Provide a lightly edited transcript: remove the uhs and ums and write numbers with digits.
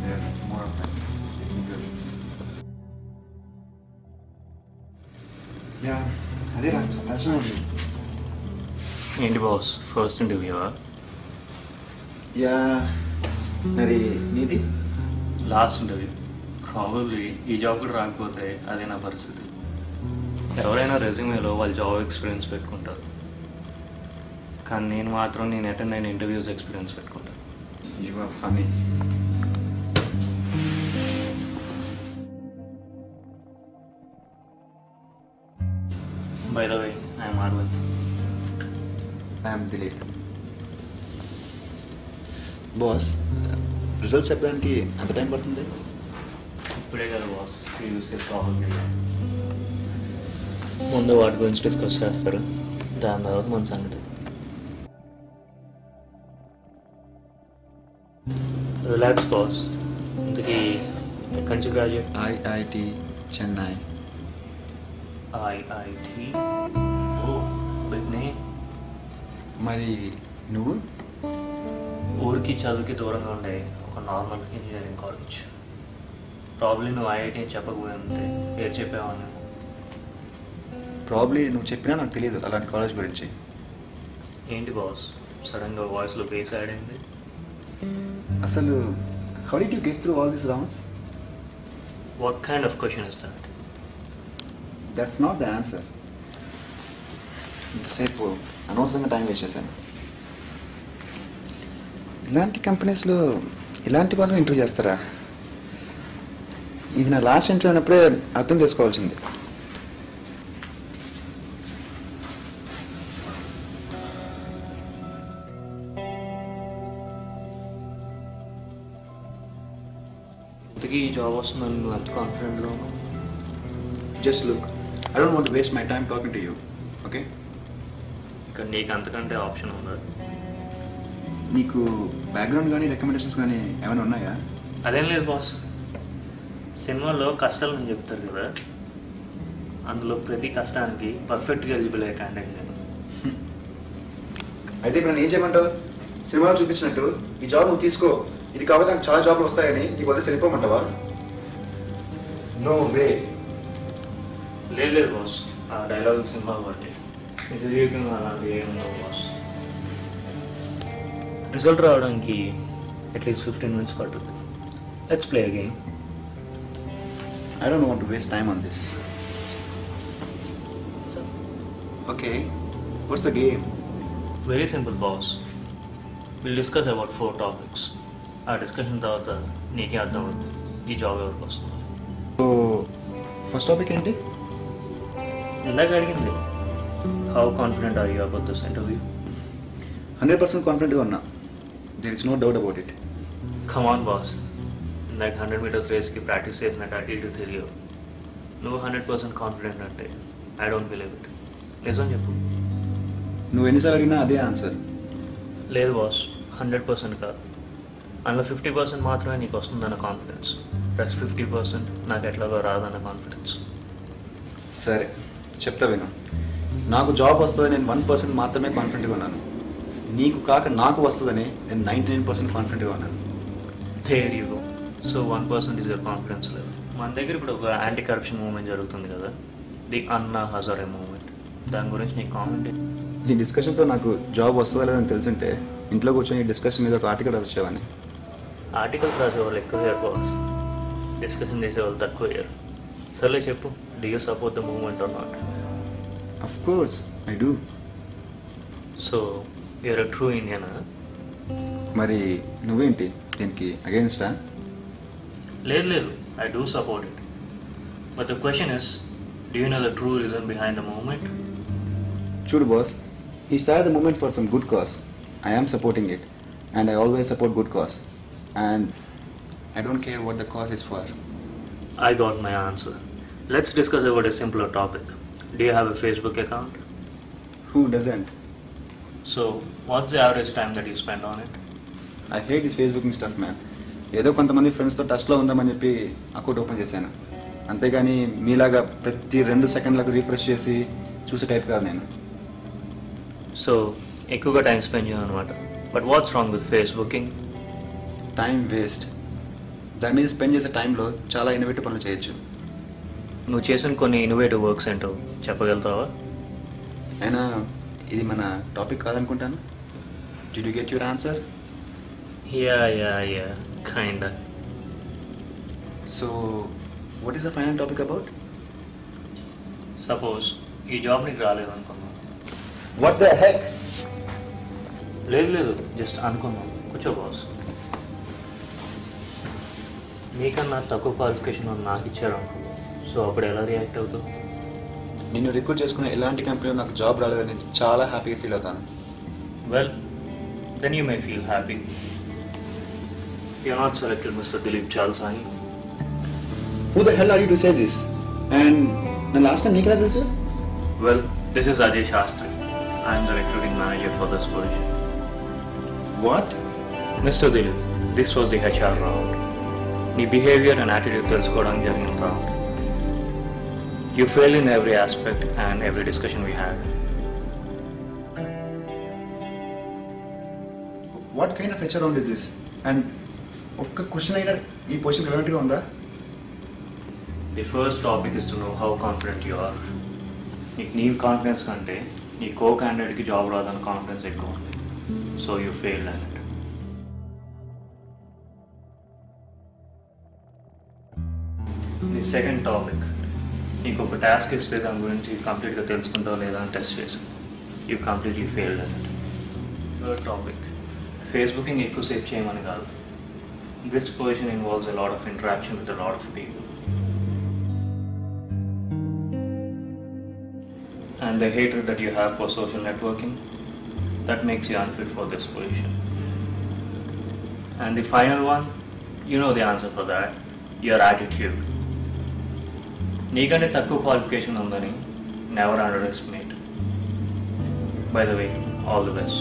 there more of that technical. Yeah, అదే రా కష్టం ఉంది. ఏంటి బాస్ ఫస్ట్ ఇంటర్వ్యూవా? యా, మరి నీది? Last interview. ప్రాబబ్లీ ఈ జాబ్ కూడా రాకపోతే అదే నా పరిస్థితి. ఎవరైనా రెజ్యూమేలో వాళ్ళ జాబ్ ఎక్స్పీరియన్స్ పెట్టుకుంటారు, కానీ నేను మాత్రం నేను అటెండ్ అయిన ఇంటర్వ్యూస్ ఎక్స్పీరియన్స్ పెట్టుకుంటాను. You are funny. By the way, I'm ఆర్వత్. I am Dilip. Boss, results చెప్పడానికి ఎంత టైం పడుతుంది? ఇప్పుడే కదా బాస్ చూస్తే ప్రాబ్లమ్. ముందు వాటి గురించి డిస్కస్ చేస్తారు, దాని తర్వాత మన సంగతి. Relax boss. ఇంతకీ ఎక్కడి నుంచి గ్రాడ్యుయేట్? ఐఐటి చెన్నై. ఐఐటి. ఓ బిగ్ నేమ్. మరి నువ్వు? ఊరికి చదువుకి దూరంగా ఉండే ఒక నార్మల్ ఇంజనీరింగ్ కాలేజ్. ప్రాబ్లీ నువ్వు ఐఐటి అని చెప్పకపోయి ఉంటే పేరు చెప్పేవాడిని. ప్రాబ్లీ నువ్వు చెప్పినా నాకు తెలియదు అలాంటి కాలేజ్ గురించి. ఏంటి బాస్ సడన్గా వాయిస్లో బేస్ యాడ్ అయింది? అసలు how did you get through all this rounds? What kind of question is that? That's not the answer. ఇంతసేపు అనవసరంగా టైం వేస్ట్ చేశాను. ఇలాంటి కంపెనీస్లో ఇలాంటి వాళ్ళు ఇంటర్వ్యూ చేస్తారా? ఇది నా లాస్ట్ ఇంటర్వ్యూ అయినప్పుడే అర్థం చేసుకోవాల్సింది. ఇంతకీ ఈ జాబ్ వస్తుందని నువ్వు ఎంత కాన్ఫిడెంట్గా ఉన్నావు? Just look, I don't want to waste my time talking to you. Okay, ఇక్కడ నీకు అంతకంటే ఆప్షన్ ఉందా? నీకు బ్యాక్గ్రౌండ్ కానీ రికమెండేషన్స్ కానీ ఏమైనా ఉన్నాయా? అదేం లేదు బాస్. సినిమాలో కష్టాలు అని చెప్తారు కదా, అందులో ప్రతి కష్టానికి పర్ఫెక్ట్గా ఎలిజిబుల్ అయ్యే క్యాండిడేట్ నేను. అయితే ఇప్పుడు నేను ఏం చేయమంటావు? సినిమాలో చూపించినట్టు ఈ జాబ్ నువ్వు తీసుకో, ఇది కాబట్టి నాకు చాలా జాబ్లు వస్తాయని నీకు వదిలేసి వెళ్ళిపోమంటావా? No way. లేదు బాస్, ఆ డైలాగ్ సినిమా బట్టి నిజ జీవితంలో అలాంటివి ఏమున్నావు బాస్. రిజల్ట్ రావడానికి అట్లీస్ట్ 15 minutes పడుతుంది. Let's play again. I don't want to waste time on this. Okay, what's the game? Very simple boss. We'll discuss about 4 topics. ఆ discussion తర్వాత నీకే అర్థం అవుతుంది ఈ జాబ్ ఎవరికి వస్తుంది. సో ఫస్ట్ టాపిక్ ఏంటి? ఇందాక అడిగింది, how confident are you about this interview? 100% కాన్ఫిడెంట్గా ఉన్నా. There is no doubt about it. Come on boss, ఇందాక 100 meters రేస్కి ప్రాక్టీస్ చేసినట్టు అటు ఇటు తిరిగావు. నువ్వు 100% కాన్ఫిడెంట్ అంటే ఐ డోంట్ బిలీవ్ ఇట్. నిజం చెప్పు. నువ్వు ఎన్నిసార్లు అడిగినా అదే ఆన్సర్. లేదు బాస్, 100% కాదు. అందులో 50% మాత్రమే నీకు వస్తుందన్న కాన్ఫిడెన్స్, ప్లస్ 50% నాకు ఎట్లాగో రాదన్న కాన్ఫిడెన్స్. సరే చెప్తా విను. నాకు జాబ్ వస్తుందని నేను 1% మాత్రమే కాన్ఫిడెంట్గా ఉన్నాను. నీకు కాక నాకు వస్తుందని నేను 99% కాన్ఫిడెంట్గా ఉన్నాను. There you go. So 1% is your confidence level. మన దగ్గర ఇప్పుడు ఒక యాంటీ కరప్షన్ మూవ్మెంట్ జరుగుతుంది కదా, ది అన్నా హజారే మూవ్మెంట్. దాని గురించి నీకు కామెంట్? ఈ డిస్కషన్తో నాకు జాబ్ వస్తుందా లేదని తెలుసుంటే ఇంట్లో కూర్చొని ఈ డిస్కషన్ మీద ఒక ఆర్టికల్ రాసేవాడిని. ఆర్టికల్స్ రాసేవాళ్ళు ఎక్కువ ఇయర్ బాస్, డిస్కషన్ చేసేవాళ్ళు తక్కువ ఇయర్. సర్లే చెప్పు, do you support the movement or not? Of course I do. So you're a true ఇండియనా? మరి నువ్వేంటి దీనికి అగైన్స్టా? లేదు, I do support it. But the question is, do you know the true reason behind the movement? చూడు boss, he started the movement for some good cause. I am supporting it, and I always support good cause. And I don't care what the cause is for. I got my answer. Let's discuss about a simpler topic. Do you have a Facebook account? Who doesn't? So, what's the average time that you spend on it? I hate this Facebooking stuff, man. ఏదో కొంతమంది ఫ్రెండ్స్తో టచ్లో ఉందామని చెప్పి account open చేశాను. అంతేగాని మీలాగా ప్రతి 2 సెకండ్లకు రీఫ్రెష్ చేసి చూసే టైప్ కాదు నేను. సో ఎక్కువగా టైం స్పెండ్ చేయను అనమాట. But what's wrong with Facebooking? Time waste. దాని మీద స్పెండ్ చేసే టైంలో చాలా ఇన్నోవేటివ్ పనులు చేయొచ్చు. నువ్వు చేసిన కొన్ని ఇన్నోవేటివ్ వర్క్స్ ఏంటో చెప్పగలుగుతావా? అయినా ఇది మన టాపిక్ కాదనుకుంటాను. Did you get your answer? Yeah kind. So what is the final topic about? Suppose ఈ జాబ్ నీకు రాలేదు అనుకుందాం. What the heck? లేదు జస్ట్ అనుకుందాం. కూర్చో బాస్. నీకన్నా తక్కువ క్వాలిఫికేషన్ నాకు ఇచ్చారు అనుకుందాం. సో అప్పుడు ఎలా రియాక్ట్ అవుతావు? నిన్ను రిక్రూట్ చేసుకునే ఎలాంటి కంపెనీలో నాకు జాబ్ రాలేదని చాలా హ్యాపీగా ఫీల్ అవుతాను. Well then you may feel happy. You not selected mister Dilip Chalasani. Who the hell are you to say this? And the last time నీకు ఎలా తెలుసు? Well, this is Ajay Shastri. I am the recruiting manager for this position. What? Mr. Dilip, this was the HR round. నీ behaviour and attitude తెలుసుకోవడానికి జరిగిన round. You failed in every aspect and every discussion we had. What kind of HR round is this? And ఒక్క question అయినా ఈ position రిలవెంట్గా ఉందా? The first topic is to know how confident you are. నీకు నీ confidence కంటే నీ కో క్యాండిడేట్కి job రాదన్న confidence ఎక్కువ ఉంది. So you failed on it. The second topic, నీకు ఒక టాస్క్ ఇస్తే దాని గురించి కంప్లీట్గా తెలుసుకుంటావు లేదా అని టెస్ట్ చేసావు. You completely failed on it. Third topic, Facebooking ఎక్కువసేపు చేయమని కాదు. This position involves a lot of interaction with a lot of people. And the hatred that you have for social networking, that makes you unfit for this position. And the final one, you know the answer for that, your attitude. నీకంటే తక్కువ qualification ఉందని never underestimate. By the way, all the best.